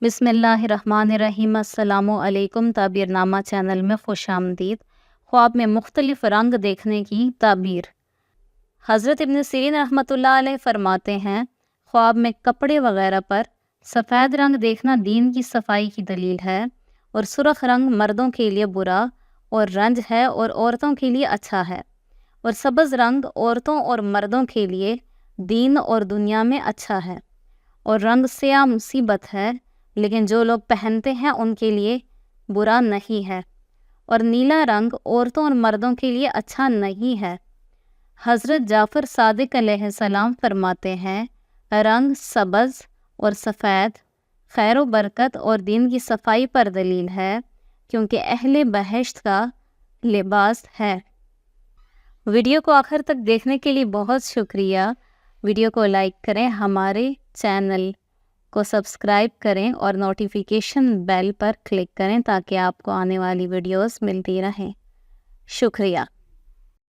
بسم اللہ الرحمن الرحیم۔ السلام علیکم۔ تعبیر نامہ چینل میں خوش آمدید۔ خواب میں مختلف رنگ دیکھنے کی تعبیر۔ حضرت ابن سیرین رحمۃ اللہ علیہ فرماتے ہیں، خواب میں کپڑے وغیرہ پر سفید رنگ دیکھنا دین کی صفائی کی دلیل ہے، اور سرخ رنگ مردوں کے لیے برا اور رنج ہے اور عورتوں کے لیے اچھا ہے، اور سبز رنگ عورتوں اور مردوں کے لیے دین اور دنیا میں اچھا ہے، اور رنگ سیاہ مصیبت ہے، لیکن جو لوگ پہنتے ہیں ان کے لیے برا نہیں ہے، اور نیلا رنگ عورتوں اور مردوں کے لیے اچھا نہیں ہے۔ حضرت جعفر صادق علیہ السلام فرماتے ہیں، رنگ سبز اور سفید خیر و برکت اور دین کی صفائی پر دلیل ہے، کیونکہ اہل بہشت کا لباس ہے۔ ویڈیو کو آخر تک دیکھنے کے لیے بہت شکریہ۔ ویڈیو کو لائک کریں، ہمارے چینل کو سبسکرائب کریں اور نوٹیفیکیشن بیل پر کلک کریں تاکہ آپ کو آنے والی ویڈیوز ملتی رہیں۔ شکریہ۔